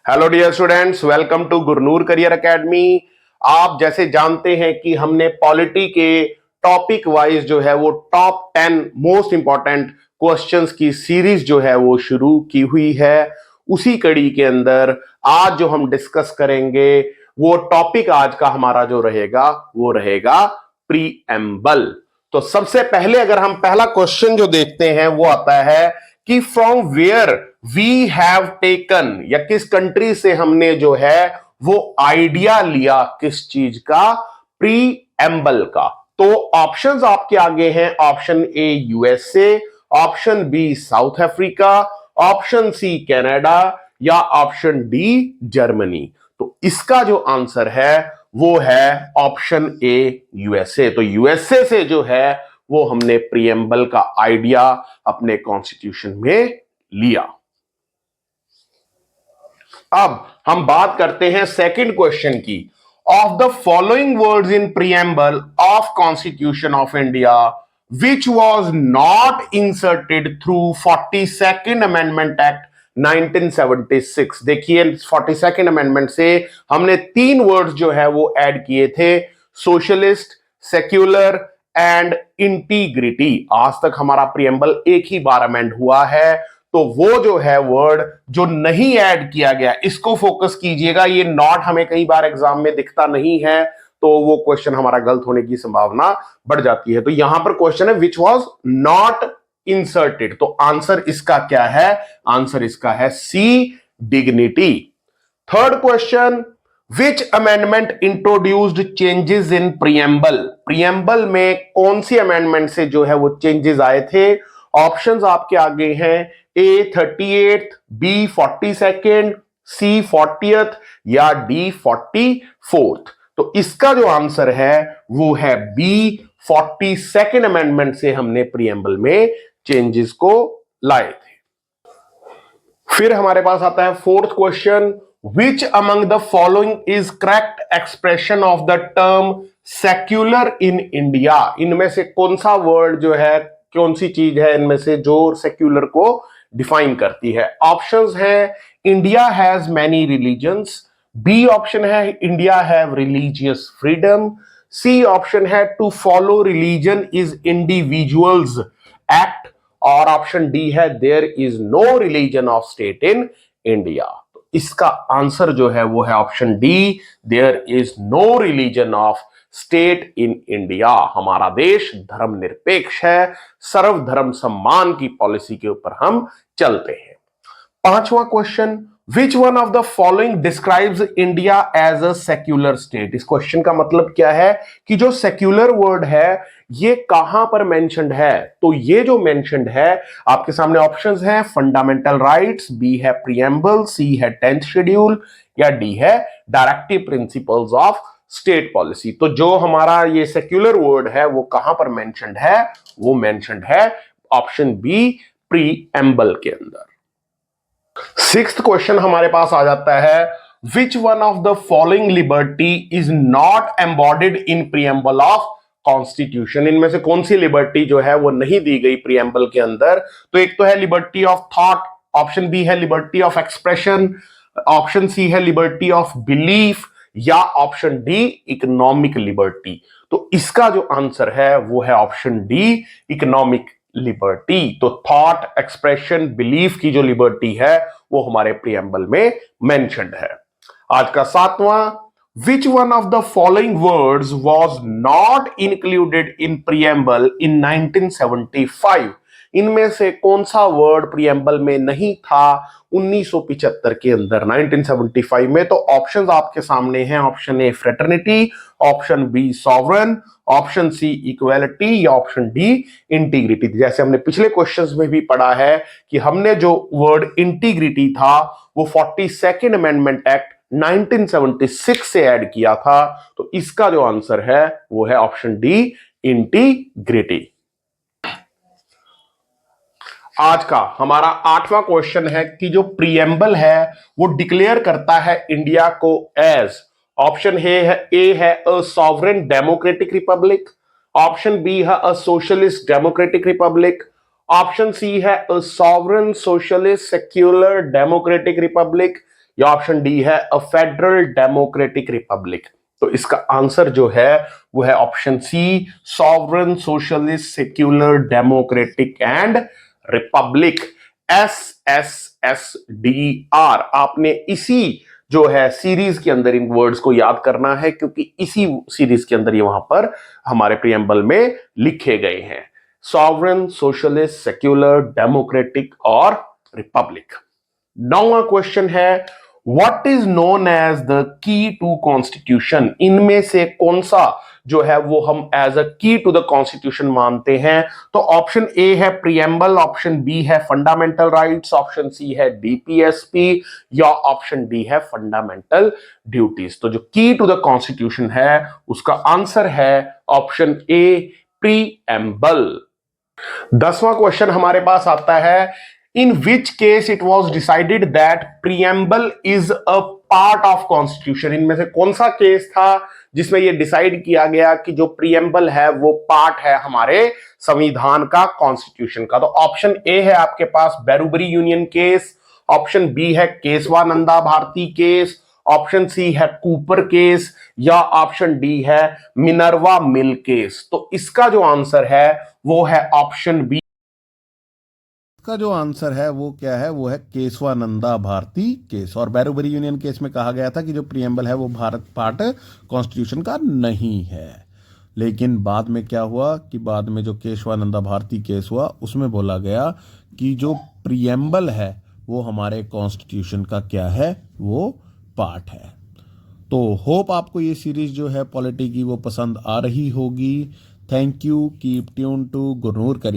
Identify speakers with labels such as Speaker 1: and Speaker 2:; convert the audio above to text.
Speaker 1: Hello dear students, welcome to Gurnoor career academy. आप जैसे जानते हैं कि हमने पॉलिटी के टॉपिक वाइज जो है वो टॉप 10 मोस्ट इंपॉर्टेंट क्वेश्चंस की सीरीज जो है वो शुरू की हुई है। उसी कड़ी के अंदर आज जो हम डिस्कस करेंगे वो टॉपिक आज का हमारा जो रहेगा वो रहेगा प्रीएम्बल। तो सबसे पहले अगर हम पहला क्वेश्चन जो देखते हैं वो आता है कि from where we have taken, या किस कंट्री से हमने जो है वो आइडिया लिया किस चीज का, प्री एम्बल का। तो ऑप्शंस आपके आगे हैं। Option A USA, option B South Africa, option C Canada या ऑप्शन डी जर्मनी। तो इसका जो आंसर है वो है ऑप्शन ए यूएसए। तो यूएसए से जो है वो हमने प्रीएम्बल का आइडिया अपने कॉन्स्टिट्यूशन में लिया। अब हम बात करते हैं सेकंड क्वेश्चन की। Of the following words in preamble of constitution of India which was not inserted through 42nd amendment act 1976। देखिए 42nd अमेंडमेंट से हमने 3 वर्ड्स जो है वो ऐड किए थे, सोशलिस्ट, सेक्युलर एंड इंटीग्रिटी। आज तक हमारा प्रीएम्बल एक ही बार अमेंड हुआ है, तो वो जो है वर्ड जो नहीं ऐड किया गया इसको फोकस कीजिएगा। ये नॉट हमें कई बार एग्जाम में दिखता नहीं है, तो वो क्वेश्चन हमारा गलत होने की संभावना बढ़ जाती है। तो यहां पर क्वेश्चन है विच वॉज नॉट इंसर्टेड, तो आंसर इसका क्या है? आंसर इसका है C, dignity. Third question, which amendment introduced changes in preamble. Preamble में कौन सी अमेंडमेंट से जो है वो चेंजेस आए थे? ऑप्शंस आपके आगे हैं, ए 38th, बी 42nd, सी 40th या डी 44th। तो इसका जो आंसर है वो है बी, 42nd अमेंडमेंट से हमने प्रीएम्बल में चेंजेस को लाए थे। फिर हमारे पास आता है fourth question, which among the following is correct expression of the term secular in India. इनमें से कौन सा वर्ड जो है, कौन सी चीज है इनमें से जो सेक्युलर को डिफाइन करती है? ऑप्शंस हैं, India has many religions, B option है India have religious freedom, C option है to follow religion is individuals act, और ऑप्शन डी है there is no religion of state in India. इसका answer जो है वो है option D, there is no religion of state in India. हमारा देश धर्मनिरपेक्ष है, सर्वधर्म सम्मान की पॉलिसी के ऊपर हम चलते हैं। पांचवा question, which one of the following describes India as a secular state. इस क्वेश्चन का मतलब क्या है कि जो सेक्युलर वर्ड है ये कहां पर मेंशन्ड है? तो ये जो मेंशन्ड है आपके सामने ऑप्शंस हैं, फंडामेंटल राइट्स, बी है प्रीएम्बल, सी है 10th शेड्यूल या डी है directive principles of state policy. तो जो हमारा ये सेक्युलर वर्ड है वो कहां पर मेंशन्ड है? वो मेंशन्ड है ऑप्शन बी, प्रीएम्बल के अंदर। सिक्स्थ क्वेश्चन हमारे पास आ जाता है, which one of the following liberty is not embodied in preamble of constitution. इनमें से कौन सी लिबर्टी जो है वो नहीं दी गई प्रीएम्बल के अंदर? तो एक तो है liberty of thought, option B है liberty of expression, option C है लिबर्टी ऑफ बिलीफ या ऑप्शन डी इकोनॉमिक लिबर्टी। तो इसका जो आंसर है वो है ऑप्शन डी, इकोनॉमिक लिबर्टी। तो थॉट, एक्सप्रेशन, बिलीफ की जो लिबर्टी है वो हमारे प्रीएम्बल में मेंशन्ड है। आज का सातवां, which one of the following words was not included in preamble in 1975। इनमें से कौन सा वर्ड प्रीएम्बल में नहीं था 1975 के अंदर, 1975 में? तो ऑप्शंस आपके सामने हैं, option A fraternity, option B sovereign, option C equality या ऑप्शन डी इंटीग्रिटी। जैसे हमने पिछले क्वेश्चंस में भी पढ़ा है कि हमने जो वर्ड इंटीग्रिटी था वो 42nd अमेंडमेंट एक्ट 1976 से ऐड किया था। तो इसका जो आंसर है वो है ऑप्शन डी, इंटीग्रिटी। आज का हमारा आठवां क्वेश्चन है कि जो प्रीएम्बल है वो डिक्लेयर करता है इंडिया को एज, ऑप्शन ए है a sovereign democratic republic, option B है a socialist democratic republic, option C है a sovereign socialist secular democratic republic या ऑप्शन डी है अ फेडरल डेमोक्रेटिक रिपब्लिक। तो इसका आंसर जो है वो है option C, sovereign socialist secular democratic and republic, SSSDR। आपने इसी जो है सीरीज के अंदर इन वर्ड्स को याद करना है, क्योंकि इसी सीरीज के अंदर ये वहां पर हमारे प्रीएम्बल में लिखे गए हैं, सॉवरन सोशलिस्ट सेक्युलर डेमोक्रेटिक और रिपब्लिक। नौवां क्वेश्चन है what is known as the key to constitution. इनमें से कौन सा जो है वो हम एज अ की टू द कॉन्स्टिट्यूशन मानते हैं। तो ऑप्शन ए है प्रीएम्बल, ऑप्शन बी है फंडामेंटल राइट्स, ऑप्शन सी है डीपीएसपी या ऑप्शन डी है फंडामेंटल ड्यूटीज। तो जो की टू द कॉन्स्टिट्यूशन है उसका आंसर है ऑप्शन ए, प्रीएम्बल। 10वां क्वेश्चन हमारे पास आता है in which case it was decided that preamble is a part of constitution. इनमें से कौन सा केस था जिसमें यह डिसाइड किया गया कि जो प्रीएम्बल है वो पार्ट है हमारे संविधान का, कॉन्स्टिट्यूशन का। तो ऑप्शन ए है आपके पास Berubari union case, option B है Keshavananda Bharati case, option C है कूपर केस या ऑप्शन डी है मिनर्वा मिल केस। तो इसका जो आंसर है वो है ऑप्शन बी।
Speaker 2: का जो आंसर है वो क्या है, वो है केशवानंदा भारती केस। और बैरूबरी यूनियन केस में कहा गया था कि जो प्रीएम्बल है वो भारत पार्ट कॉन्स्टिट्यूशन का नहीं है। लेकिन बाद में क्या हुआ कि बाद में जो केशवानंदा भारती केस हुआ उसमें बोला गया कि जो प्रीएम्बल है वो हमारे कॉन्स्टिट्यूशन का क्या है, वो पार्ट है। तो होप आपको ये सीरीज जो है पॉलिटी की वो पसंद आ रही होगी। Thank you, keep tune to Gurnoor career.